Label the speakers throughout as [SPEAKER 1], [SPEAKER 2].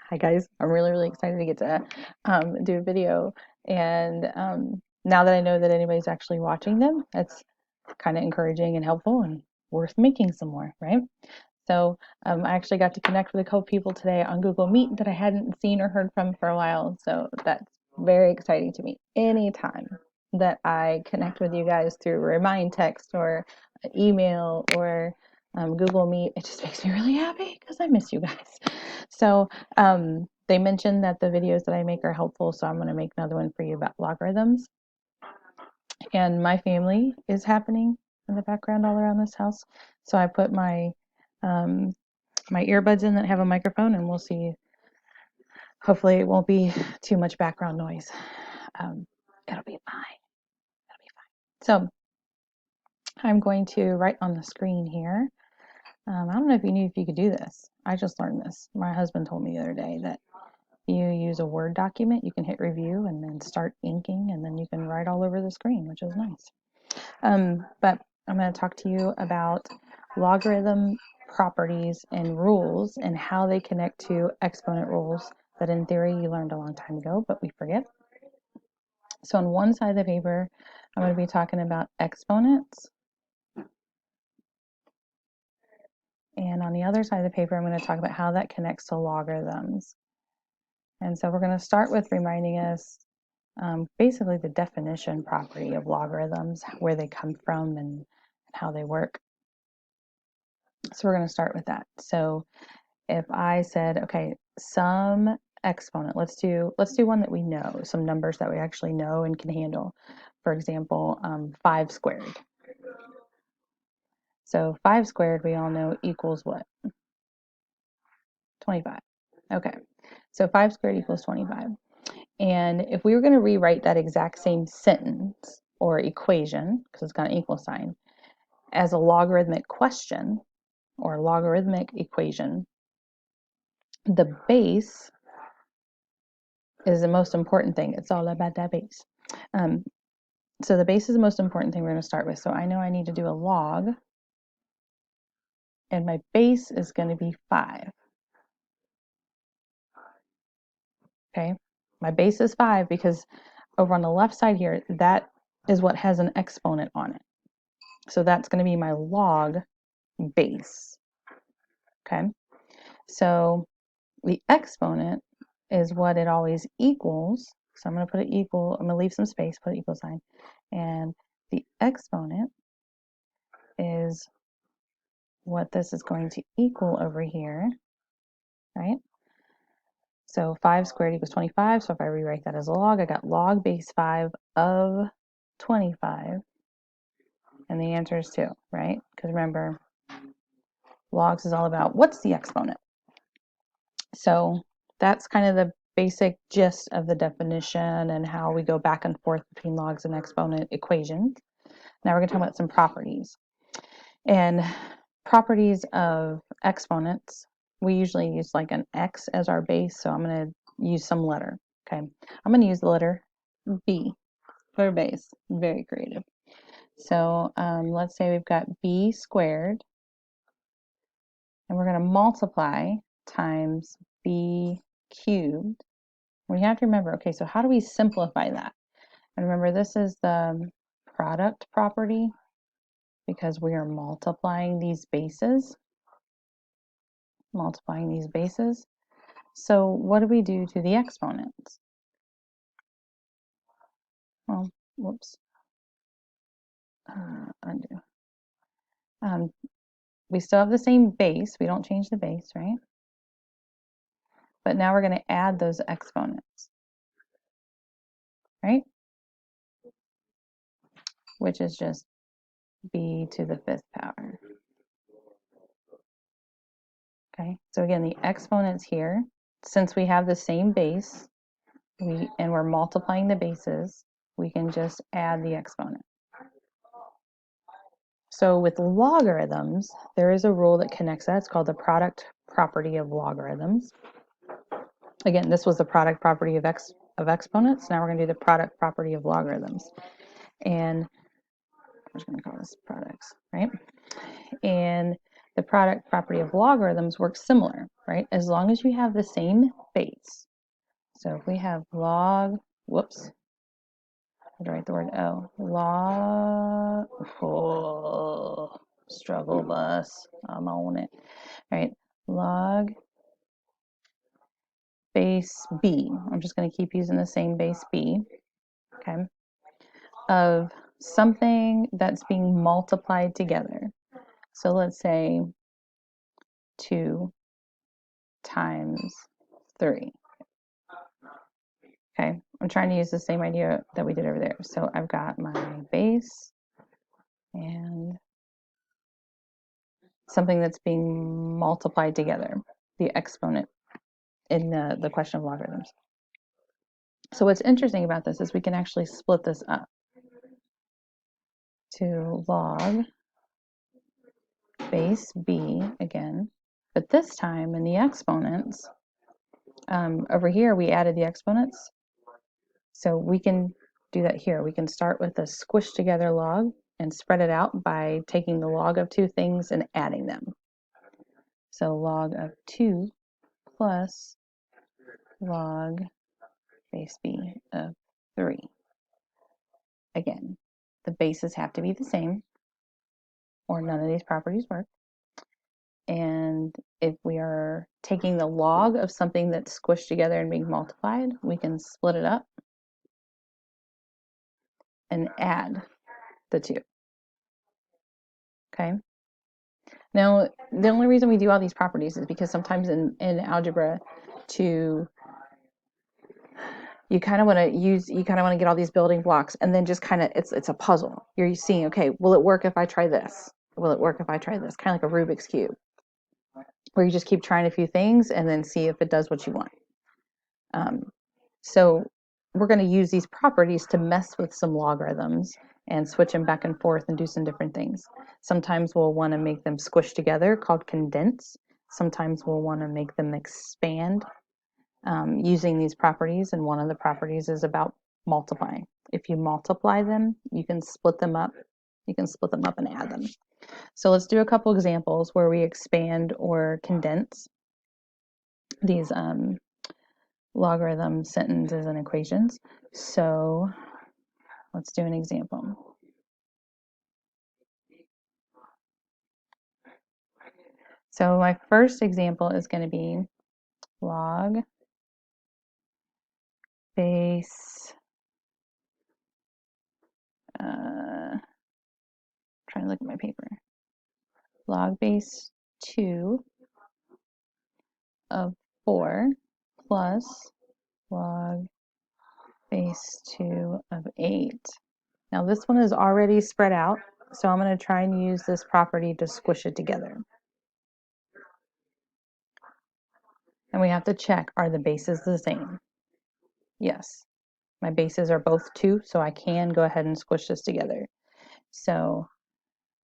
[SPEAKER 1] Hi guys, I'm really excited to get to do a video, and now that I know that anybody's actually watching them, that's kind of encouraging and helpful and worth making some more, right? So I actually got to connect with a couple people today on Google Meet that I hadn't seen or heard from for a while, so that's very exciting to me. Anytime that I connect with you guys through Remind text or an email or Google Meet, it just makes me really happy because I miss you guys. So they mentioned that the videos that I make are helpful, so I'm going to make another one for you about logarithms. And my family is happening in the background all around this house, so I put um, my earbuds in that have a microphone, and we'll see. Hopefully, it won't be too much background noise. Um, it'll be fine. It'll be fine. So I'm going to write on the screen here. I don't know if you knew if you could do this. I just learned this. My husband told me the other day that you use a Word document, you can hit review and then start inking, and then you can write all over the screen, which is nice. But I'm going to talk to you about logarithm properties and rules and how they connect to exponent rules that in theory you learned a long time ago, but we forget. So on one side of the paper, I'm going to be talking about exponents. And on the other side of the paper, I'm going to talk about how that connects to logarithms. And so we're going to start with reminding us basically the definition property of logarithms, where they come from and how they work. So we're going to start with that. So if I said, okay, some exponent, let's do one that we know, some numbers that we actually know and can handle. For example, 5 squared. So 5 squared, we all know equals what? 25. Okay, so 5 squared equals 25. And if we were going to rewrite that exact same sentence or equation, because it's got an equal sign, as a logarithmic question or logarithmic equation, the base is the most important thing. It's all about that base. So the base is the most important thing we're going to start with. So I know I need to do a log, and my base is going to be 5. Okay, my base is 5 because over on the left side here, that is what has an exponent on it. So that's going to be my log base. Okay, so the exponent is what it always equals. So I'm going to put it equal. I'm going to leave some space, put an equal sign. And the exponent is what this is going to equal over here, right? So 5 squared equals 25. So if I rewrite that as a log, I got log base 5 of 25. And the answer is 2, right? Because remember, logs is all about what's the exponent. So that's kind of the basic gist of the definition and how we go back and forth between logs and exponent equations. Now we're going to talk about some properties. And properties of exponents, we usually use like an x as our base, so I'm going to use some letter. Okay, I'm going to use the letter b for base. Very creative. So let's say we've got b squared, and we're going to multiply times b cubed. We have to remember, okay, so how do we simplify that? And remember, this is the product property because we are multiplying these bases. So what do we do to the exponents? Well, whoops, undo. We still have the same base. We don't change the base, right? But now we're going to add those exponents, right? Which is just b to the 5th power. Okay, so again, the exponents here, since we have the same base, and we're multiplying the bases, we can just add the exponent. So with logarithms, there is a rule that connects that. It's called the product property of logarithms. Again, this was the product property of exponents. Now we're going to do the product property of logarithms. And I'm just going to call this products, right? And the product property of logarithms works similar, right? As long as you have the same base. So if we have log, whoops, I had to write the word O, log, oh, struggle bus, I'm on it. All right, log base B. I'm just going to keep using the same base B, okay, of something that's being multiplied together. So let's say 2 times 3. Okay, I'm trying to use the same idea that we did over there. So I've got my base and something that's being multiplied together, the exponent in the question of logarithms. So what's interesting about this is we can actually split this up to log base B again, but this time in the exponents, over here we added the exponents. So we can do that here. We can start with a squished together log and spread it out by taking the log of 2 things and adding them. So log of 2 plus log base B of 3. Again, the bases have to be the same or none of these properties work. And if we are taking the log of something that's squished together and being multiplied, we can split it up and add the 2. Okay. Now, the only reason we do all these properties is because sometimes in algebra you kind of want to get all these building blocks and then just kind of, it's a puzzle. You're seeing, okay, will it work if I try this? Will it work if I try this? Kind of like a Rubik's Cube, where you just keep trying a few things and then see if it does what you want. So we're going to use these properties to mess with some logarithms and switch them back and forth and do some different things. Sometimes we'll want to make them squish together, called condense. Sometimes we'll want to make them expand using these properties, and one of the properties is about multiplying. If you multiply them, you can split them up. You can split them up and add them. So let's do a couple examples where we expand or condense these logarithm sentences and equations. So let's do an example. So my first example is going to be log base, trying to look at my paper, log base 2 of 4 plus log base 2 of 8. Now this one is already spread out, so I'm going to try and use this property to squish it together. And we have to check, are the bases the same? Yes. My bases are both 2, so I can go ahead and squish this together. So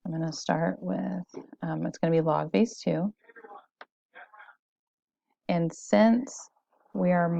[SPEAKER 1] I'm going to start with, it's going to be log base 2. And since we are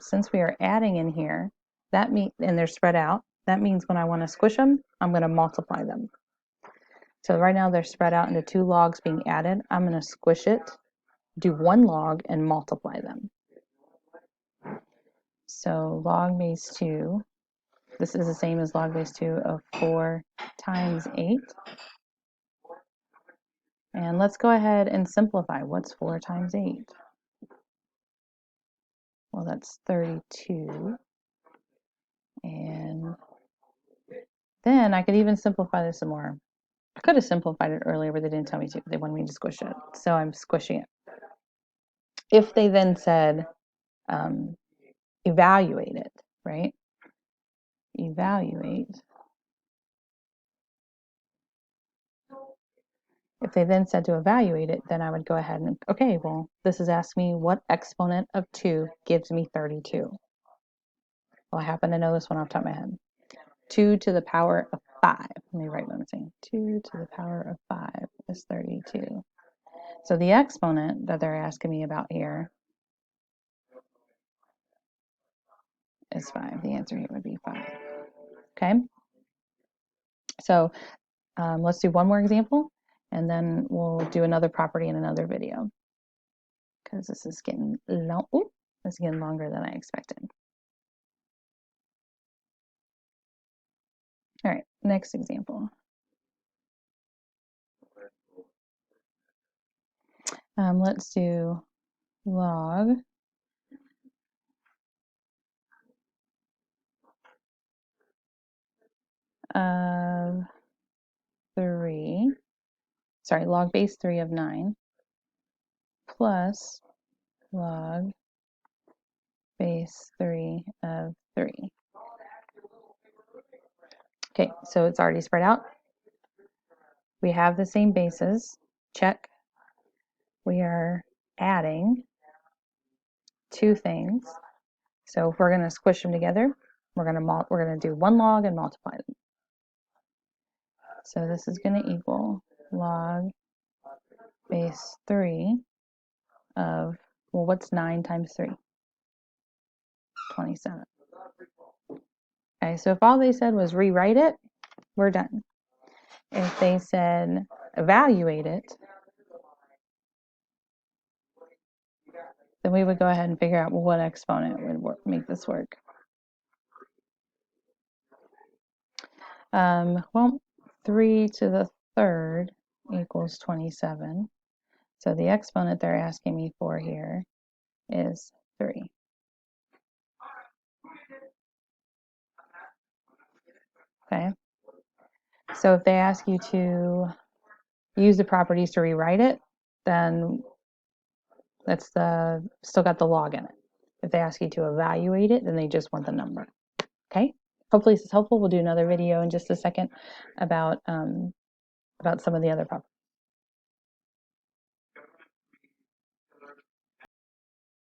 [SPEAKER 1] since we are adding in here, that means, and they're spread out, that means when I want to squish them, I'm going to multiply them. So right now they're spread out into 2 logs being added. I'm going to squish it, do 1 log, and multiply them. So log base 2, this is the same as log base 2 of 4 times 8. And let's go ahead and simplify. What's 4 times 8? Well, that's 32. And then I could even simplify this some more. I could have simplified it earlier, but they didn't tell me to. They wanted me to squish it. So I'm squishing it. If they then said, evaluate it, right? Evaluate. If they then said to evaluate it, then I would go ahead and, okay, well, this is asking me what exponent of 2 gives me 32. Well, I happen to know this one off the top of my head. 2 to the power of 5. Let me write what I'm saying. 2 to the power of 5 is 32. So the exponent that they're asking me about here is 5. The answer here would be 5. Okay? So let's do one more example, and then we'll do another property in another video. because this is getting long. Ooh, this is getting longer than I expected. All right, next example. Let's do log of 3, sorry, log base 3 of 9 plus log base 3 of 3. Okay, so it's already spread out. We have the same bases, check. We are adding two things. So if we're going to squish them together, we're going to do one log and multiply them. So this is going to equal log base 3 of, well, what's 9 times 3? 27. Okay, so if all they said was rewrite it, we're done. If they said evaluate it, then we would go ahead and figure out what exponent would make this work. Well, 3 to the third equals 27. So the exponent they're asking me for here is 3. Okay. So if they ask you to use the properties to rewrite it, then that's still got the log in it. If they ask you to evaluate it, then they just want the number. Okay. Hopefully this is helpful. We'll do another video in just a second about some of the other properties.